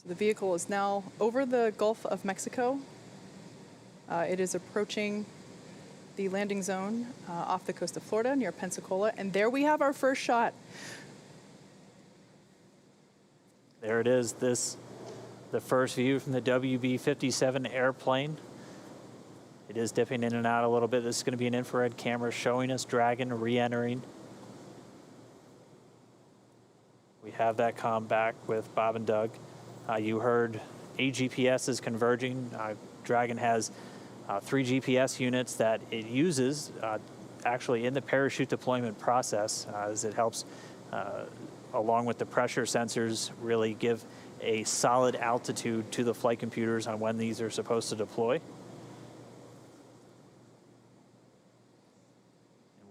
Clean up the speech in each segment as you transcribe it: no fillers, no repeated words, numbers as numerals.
So the vehicle is now over the Gulf of Mexico. It is approaching the landing zone off the coast of Florida near Pensacola. And there we have our first shot. There it is, the first view from the WB-57 airplane. It is dipping in and out a little bit. This is going to be an infrared camera showing us Dragon re-entering. We have that comm back with Bob and Doug. You heard 8 GPS is converging. Dragon has 3 GPS units that it uses actually in the parachute deployment process as it helps, along with the pressure sensors, really give a solid altitude to the flight computers on when these are supposed to deploy.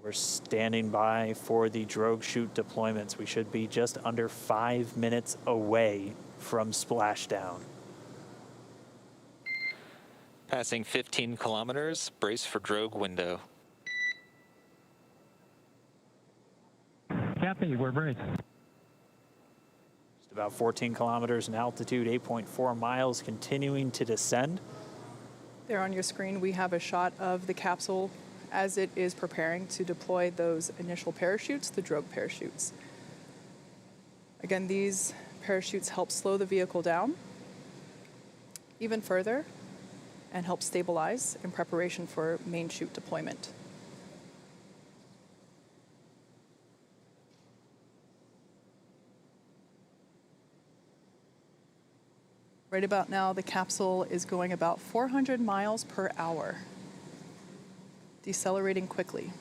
We're standing by for the drogue chute deployments. We should be just under 5 minutes away from splashdown. Passing 15 kilometers, brace for drogue window. Copy, we're braced. Just about 14 kilometers in altitude, 8.4 miles, continuing to descend. There on your screen, we have a shot of the capsule as it is preparing to deploy those initial parachutes, the drogue parachutes. Again, these parachutes help slow the vehicle down even further and help stabilize in preparation for main chute deployment. Right about now, the capsule is going about 400 miles per hour, decelerating quickly.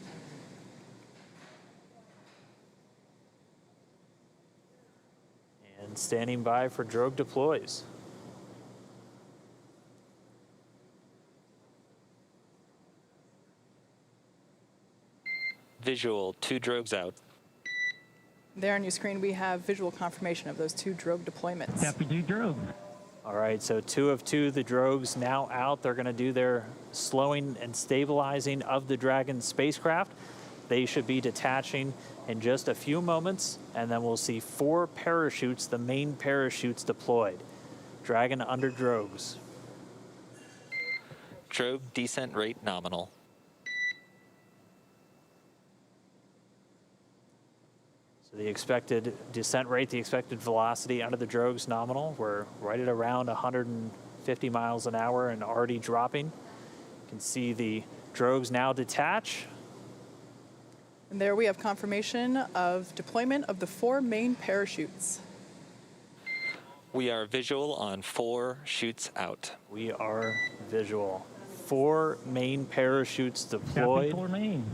And standing by for drogue deploys. Visual, 2 drogues out. There on your screen, we have visual confirmation of those 2 drogue deployments. Copy, 2 drogue. All right, so 2 of 2, the drogues now out. They're going to do their slowing and stabilizing of the Dragon spacecraft. They should be detaching in just a few moments, and then we'll see 4 parachutes, the main parachutes deployed. Dragon under drogues. Drogue descent rate nominal. So the expected descent rate, the expected velocity under the drogues nominal. We're right at around 150 miles an hour and already dropping. You can see the drogues now detach. And there we have confirmation of deployment of the 4 main parachutes. We are visual on 4 chutes out. We are visual. 4 main parachutes deployed. Copy, 4 main.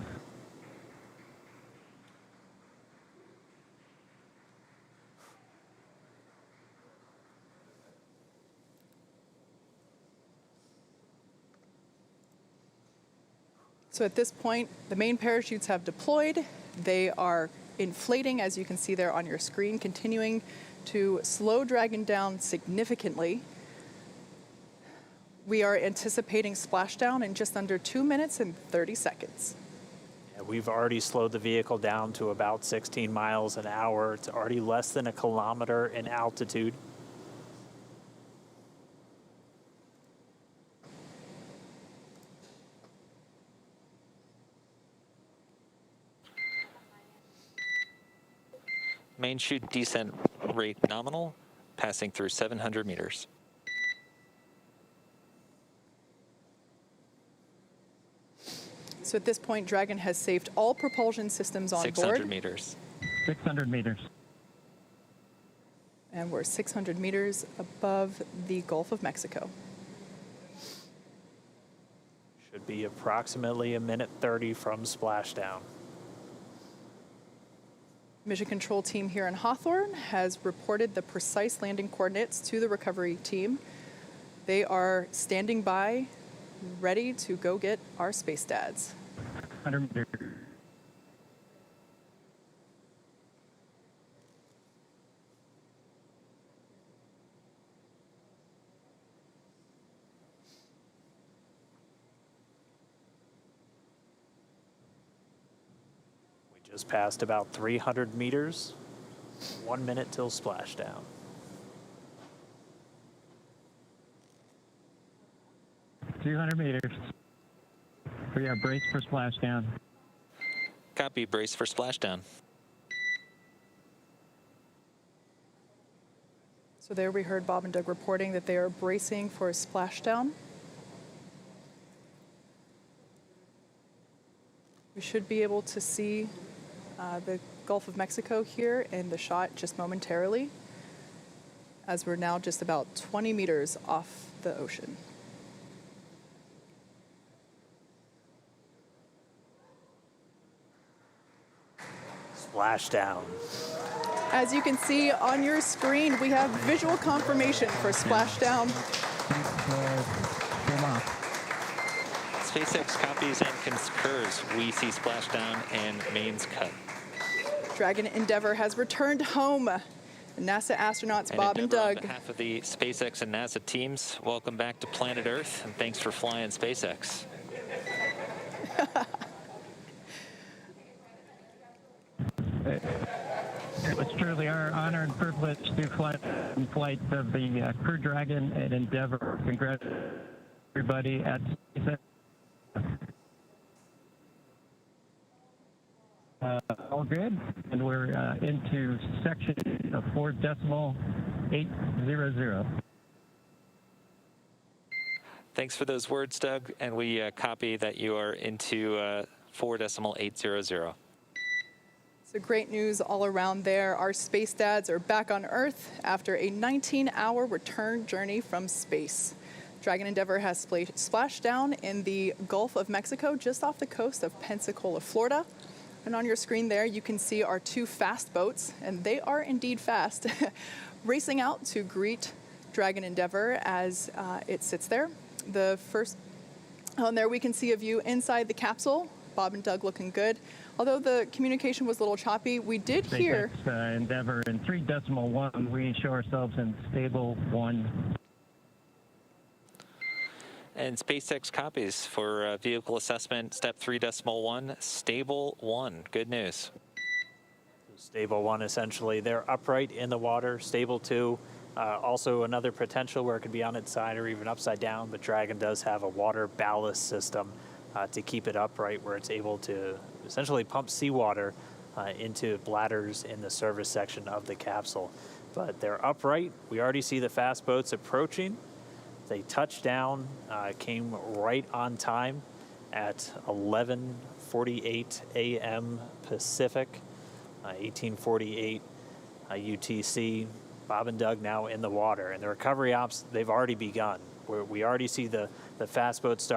So at this point, the main parachutes have deployed. They are inflating, as you can see there on your screen, continuing to slow Dragon down significantly. We are anticipating splashdown in just under 2 minutes and 30 seconds. Yeah, we've already slowed the vehicle down to about 16 miles an hour. It's already less than 1 kilometer in altitude. Main chute descent rate nominal, passing through 700 meters. So at this point, Dragon has saved all propulsion systems on 600 board. meters. 600 meters. And we're 600 meters above the Gulf of Mexico. Should be approximately 1:30 from splashdown. Mission Control team here in Hawthorne has reported the precise landing coordinates to the recovery team. They are standing by, ready to go get our space dads. 100 meters. Just passed about 300 meters. 1 minute till splashdown. 200 meters. We are braced for splashdown. Copy, brace for splashdown. So there we heard Bob and Doug reporting that they are bracing for a splashdown. We should be able to see the Gulf of Mexico here in the shot just momentarily, as we're now just about 20 meters off the ocean. Splashdown. As you can see on your screen, we have visual confirmation for splashdown. Came off. SpaceX copies and concurs. We see splashdown and mains cut. Dragon Endeavour has returned home. NASA astronauts Bob and Endeavour, Doug. on behalf of the SpaceX and NASA teams, welcome back to planet Earth, and thanks for flying SpaceX. It was truly our honor and privilege to fly in flight of the Crew Dragon and Endeavour. Congratulations, everybody at SpaceX. All good, and we're into section of 4.800. Thanks for those words, Doug, and we copy that you are into 4.800. So great news all around there. Our space dads are back on Earth after a 19-hour return journey from space. Dragon Endeavour has splashed down in the Gulf of Mexico, just off the coast of Pensacola, Florida. And on your screen there, you can see our two fast boats, and they are indeed fast, racing out to greet Dragon Endeavour as it sits there. The first, on there we can see a view inside the capsule. Bob and Doug looking good. Although the communication was a little choppy, we did hear... SpaceX Endeavour in 3.1, we show ourselves in stable 1. And SpaceX copies for vehicle assessment, step 3.1, stable 1. Good news. Stable 1, essentially. They're upright in the water. Stable 2, also another potential where it could be on its side or even upside down, but Dragon does have a water ballast system to keep it upright, where it's able to essentially pump seawater into bladders in the service section of the capsule. But they're upright. We already see the fast boats approaching. They touched down, came right on time at 11:48 a.m. Pacific, 18:48 UTC. Bob and Doug now in the water, and the recovery ops, they've already begun. We already see the fast boat start.